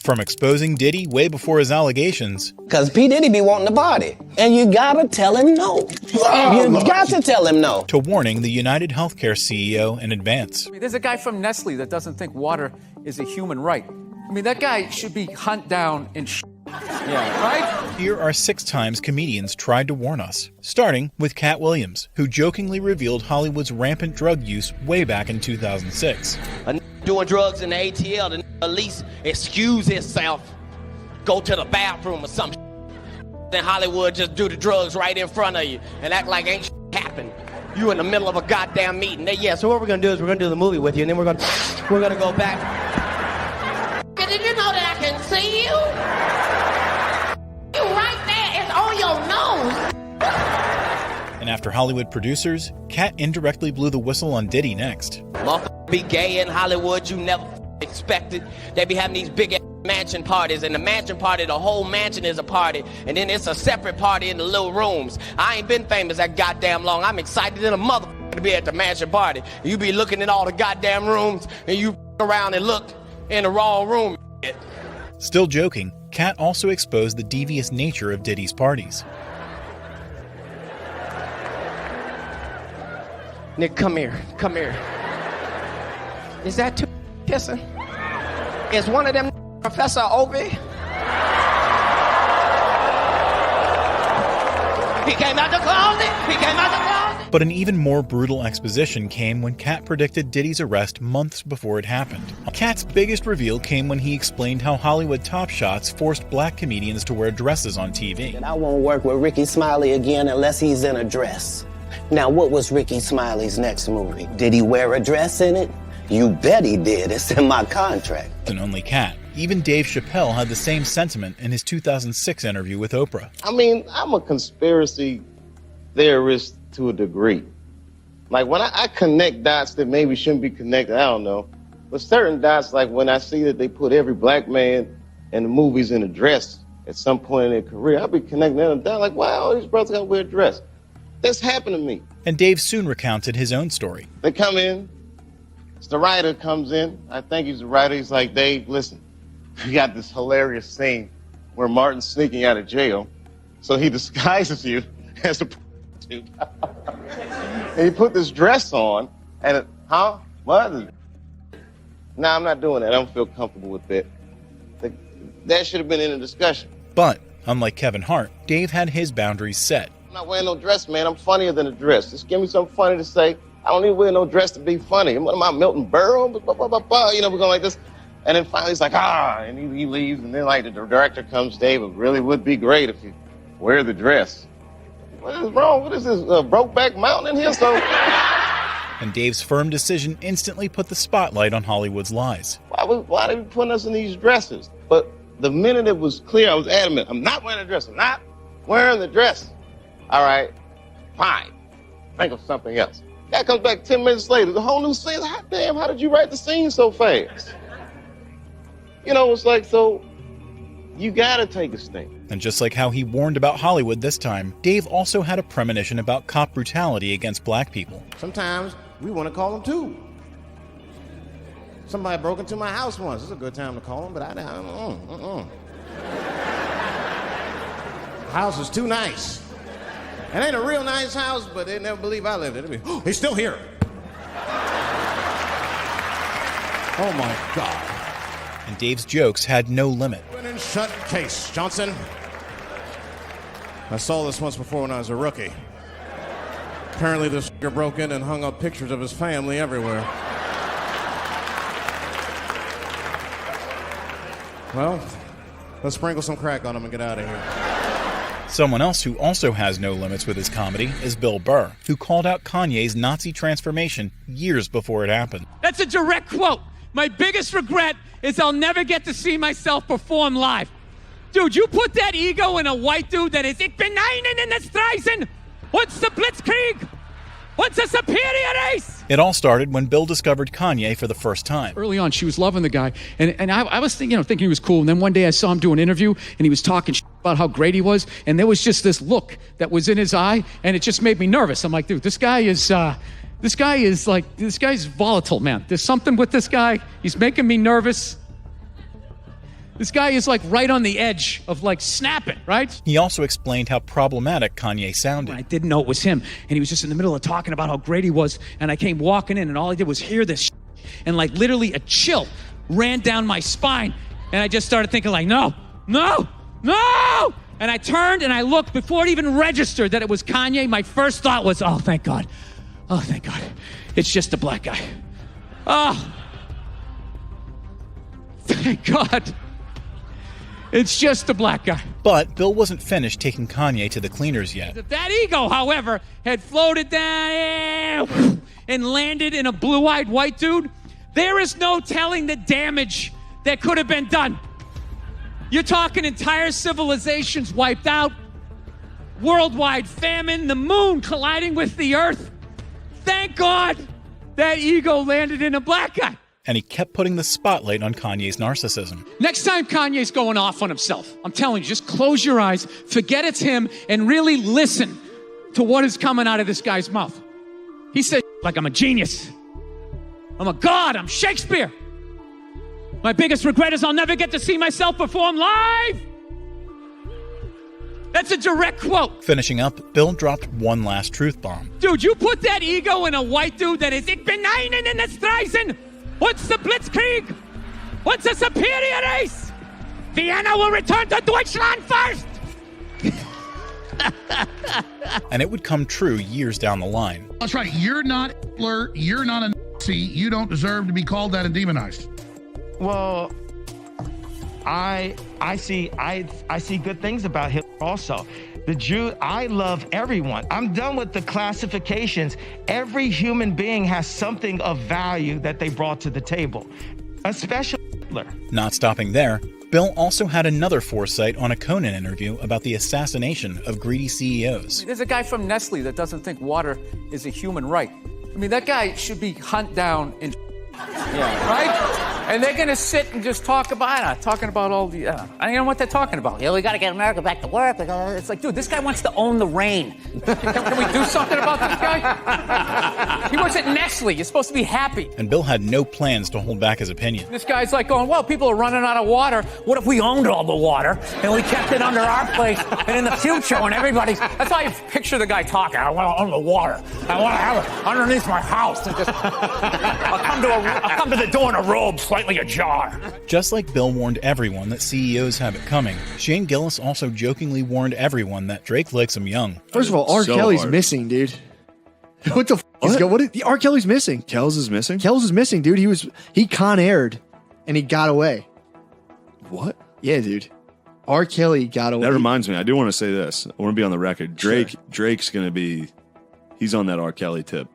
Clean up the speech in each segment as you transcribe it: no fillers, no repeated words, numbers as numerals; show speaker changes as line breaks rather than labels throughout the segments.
From exposing Diddy way before his allegations,
because P. Diddy be wanting to party, and you gotta tell him no. You got to tell him no.
to warning the United Healthcare CEO in advance.
There's a guy from Nestle that doesn't think water is a human right. I mean, that guy should be hunt down and yeah, right?
Here are 6 times comedians tried to warn us, starting with Cat Williams, who jokingly revealed Hollywood's rampant drug use way back in 2006.
Doing drugs in the ATL, the at least excuse himself, go to the bathroom or something. Then Hollywood just do the drugs right in front of you and act like ain't happened. You in the middle of a goddamn meeting. So what we're gonna do is we're gonna do the movie with you, and then we're gonna go back.
Did you know that I can see you? You right there, it's on your nose.
And after Hollywood producers, Cat indirectly blew the whistle on Diddy next.
Motherfucker be gay in Hollywood, you never expected. They be having these big mansion parties, and the mansion party, the whole mansion is a party, and then it's a separate party in the little rooms. I ain't been famous that goddamn long. I'm excited in a motherfucker to be at the mansion party. You be looking at all the goddamn rooms, and you around and look in the wrong room.
Still joking, Cat also exposed the devious nature of Diddy's parties.
Nick, come here. Is that two kissing? Is one of them Professor Obi? He came out the closet.
But an even more brutal exposition came when Cat predicted Diddy's arrest months before it happened. Cat's biggest reveal came when he explained how Hollywood Top Shots forced black comedians to wear dresses on TV.
And I won't work with Ricky Smiley again unless he's in a dress. Now, what was Ricky Smiley's next movie? Did he wear a dress in it? You bet he did. It's in my contract.
And only Cat. Even Dave Chappelle had the same sentiment in his 2006 interview with Oprah.
I mean, I'm a conspiracy theorist to a degree. Like, when I connect dots that maybe shouldn't be connected, I don't know. But certain dots, like when I see that they put every black man in the movies in a dress at some point in their career, I'll be connecting them down like, wow, these brothers gotta wear a dress. That's happened to me.
And Dave soon recounted his own story.
They come in, the writer comes in, I think he's the writer, he's like, Dave, listen, we got this hilarious scene where Martin's sneaking out of jail, so he disguises you as a prostitute. And he put this dress on, and what? No, I'm not doing that. I don't feel comfortable with that. That should have been in the discussion.
But, unlike Kevin Hart, Dave had his boundaries set.
I'm not wearing no dress, man. I'm funnier than a dress. Just give me something funny to say. I don't need to wear no dress to be funny. What am I, Milton Berle? You know, we're going like this. And then finally he's like, and he leaves. And then like the director comes, Dave, it really would be great if you wear the dress. What is wrong? What is this, Brokeback Mountain in here? So.
And Dave's firm decision instantly put the spotlight on Hollywood's lies.
Why are they putting us in these dresses? But the minute it was clear, I was adamant. I'm not wearing a dress. I'm not wearing the dress. All right, fine. Think of something else. That comes back 10 minutes later. The whole new scene. Hot damn, how did you write the scene so fast? You know, it's like, so you gotta take a stand.
And just like how he warned about Hollywood this time, Dave also had a premonition about cop brutality against black people.
Sometimes we want to call them too. Somebody broke into my house once. It's a good time to call them, but I don't. House is too nice. It ain't a real nice house, but they never believe I lived in it. He's still here. Oh my God.
And Dave's jokes had no limit.
Open and shut case, Johnson. I saw this once before when I was a rookie. Apparently this broke in and hung up pictures of his family everywhere. Well, let's sprinkle some crack on him and get out of here.
Someone else who also has no limits with his comedy is Bill Burr, who called out Kanye's Nazi transformation years before it happened.
That's a direct quote. My biggest regret is I'll never get to see myself perform live. Dude, you put that ego in a white dude that is, ich bin einen in der Streisen. What's the Blitzkrieg? What's a superior race?
It all started when Bill discovered Kanye for the first time.
Early on, she was loving the guy, and I was thinking he was cool. And then one day I saw him do an interview, and he was talking about how great he was, and there was just this look that was in his eye, and it just made me nervous. I'm like, dude, this guy's volatile, man. There's something with this guy. He's making me nervous. This guy is like right on the edge of like snapping, right?
He also explained how problematic Kanye sounded.
I didn't know it was him, and he was just in the middle of talking about how great he was, and I came walking in, and all I did was hear this and like literally a chill ran down my spine, and I just started thinking like, no! And I turned and I looked before it even registered that it was Kanye. My first thought was, oh, thank God. Oh, thank God. It's just a black guy. Oh, thank God. It's just a black guy.
But Bill wasn't finished taking Kanye to the cleaners yet.
If that ego, however, had floated down and landed in a blue-eyed white dude, there is no telling the damage that could have been done. You're talking entire civilizations wiped out, worldwide famine, the moon colliding with the earth. Thank God that ego landed in a black guy.
And he kept putting the spotlight on Kanye's narcissism.
Next time Kanye's going off on himself, I'm telling you, just close your eyes, forget it's him, and really listen to what is coming out of this guy's mouth. He says like I'm a genius. I'm a god. I'm Shakespeare. My biggest regret is I'll never get to see myself perform live. That's a direct quote.
Finishing up, Bill dropped one last truth bomb.
Dude, you put that ego in a white dude that is Ich bin einen in der Streisen. What's the Blitzkrieg? What's a superior race? Vienna will return to Deutschland first.
And it would come true years down the line.
That's right. You're not Hitler. You're not a Nazi. You don't deserve to be called that and demonized.
Well, I see good things about Hitler also. The Jew, I love everyone. I'm done with the classifications. Every human being has something of value that they brought to the table, especially Hitler.
Not stopping there, Bill also had another foresight on a Conan interview about the assassination of greedy CEOs.
There's a guy from Nestle that doesn't think water is a human right. I mean, that guy should be hunted down and right? And they're going to sit and just talk about all the, I don't know what they're talking about.
Yeah, we got to get America back to work.
It's like, dude, this guy wants to own the rain. Can we do something about this guy? He works at Nestle. You're supposed to be happy.
And Bill had no plans to hold back his opinion.
This guy's like going, well, people are running out of water. What if we owned all the water and we kept it under our place? And in the future, when everybody's... That's how I picture the guy talking. I want to own the water. I want to have it underneath my house. And just, I'll come to the door in a robe, slightly ajar.
Just like Bill warned everyone that CEOs have it coming, Shane Gillis also jokingly warned everyone that Drake likes him young.
First of all, R. Kelly's missing, dude. What the f***? The R. Kelly's missing.
Kells is missing?
Kells is missing, dude. He con-aired and he got away.
What?
Yeah, dude. R. Kelly got away.
That reminds me, I do want to say this. I want to be on the record. Drake's going to be, he's on that R. Kelly tip.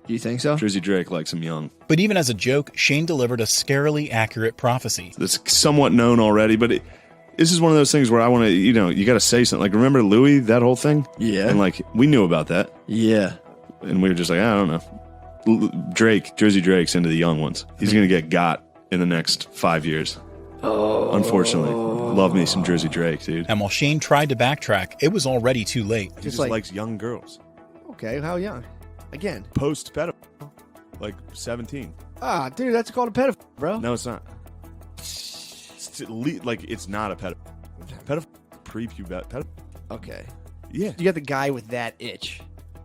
You think so?
Drizzy Drake likes him young.
But even as a joke, Shane delivered a scarily accurate prophecy.
That's somewhat known already, but this is one of those things where I want to, you got to say something. Like, remember Louis, that whole thing?
Yeah.
And like, we knew about that.
Yeah.
And we were just like, I don't know. Drizzy Drake's into the young ones. He's going to get got in the next 5 years. Oh. Unfortunately. Love me some Drizzy Drake, dude.
And while Shane tried to backtrack, it was already too late.
He just likes young girls.
Okay, how young? Again.
Post-pedophile. Like 17.
Ah, dude, that's called a pedophile, bro.
No, it's not. It's not a pedophile. Pedophile. Pre-pubescent. Pedophile.
Okay.
Yeah.
You got the guy with that itch.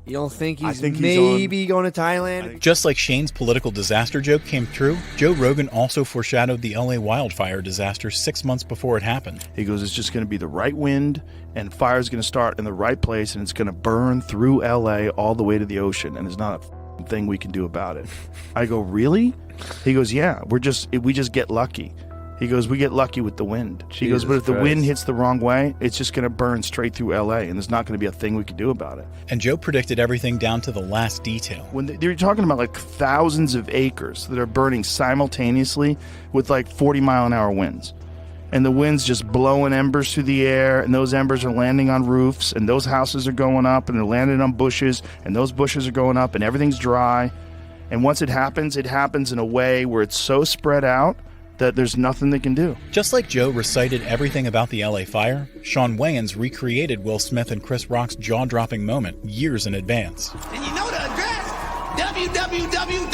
You don't think he's
going
to Thailand?
Just like Shane's political disaster joke came true, Joe Rogan also foreshadowed the LA wildfire disaster 6 months before it happened.
He goes, it's just going to be the right wind, and fire's going to start in the right place, and it's going to burn through LA all the way to the ocean, and there's not a thing we can do about it. I go, really? He goes, yeah, we just get lucky. He goes, we get lucky with the wind. He goes, but if the wind hits the wrong way, it's just going to burn straight through LA, and there's not going to be a thing we can do about it.
And Joe predicted everything down to the last detail.
When they're talking about like thousands of acres that are burning simultaneously with like 40-mile-an-hour winds. And the wind's just blowing embers through the air, and those embers are landing on roofs, and those houses are going up, and they're landing on bushes, and those bushes are going up, and everything's dry. And once it happens in a way where it's so spread out that there's nothing they can do.
Just like Joe recited everything about the LA fire, Sean Wayans recreated Will Smith and Chris Rock's jaw-dropping moment years in advance.
And you know the address? www.//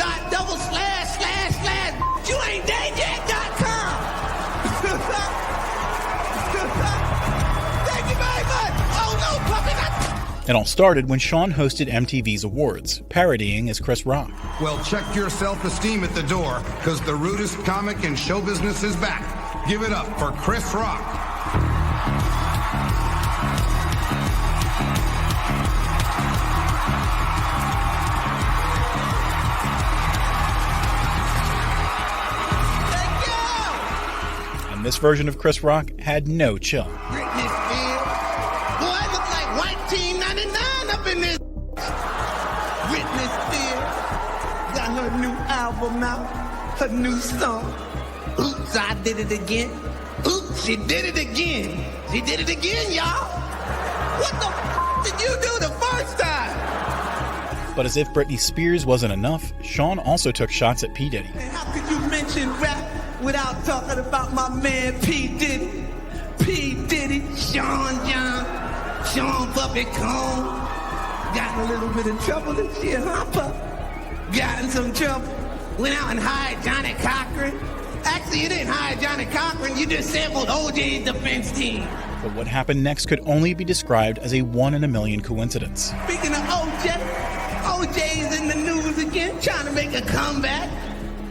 It all started when Sean hosted MTV's awards, parodying as Chris Rock.
Well, check your self-esteem at the door, because the rudest comic in show business is back. Give it up for Chris Rock.
And this version of Chris Rock had no chill.
Britney Spears. Boy, I look like white team 99 up in this. Britney Spears got her new album out, her new song. Oops, I did it again. Oops, she did it again. She did it again, y'all. What the did you do the first time?
But as if Britney Spears wasn't enough, Sean also took shots at P. Diddy.
And how could you mention rap without talking about my man P. Diddy? P. Diddy, Sean John, Sean Puppet Cone. Got in a little bit of trouble this year, huh, Pup? Got in some trouble. Went out and hired Johnny Cochran. Actually, you didn't hire Johnny Cochran, you just sampled OJ's defense team.
But what happened next could only be described as a 1 in a million coincidence.
Speaking of OJ, OJ's in the news again, trying to make a comeback,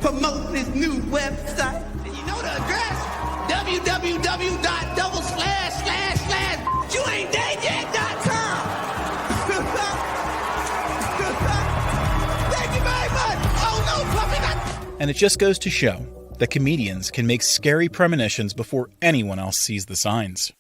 promoting his new website. And you know the address? www.//youain'tdeadyet.com. Thank you very much. Oh no, puppy, not.
And it just goes to show that comedians can make scary premonitions before anyone else sees the signs.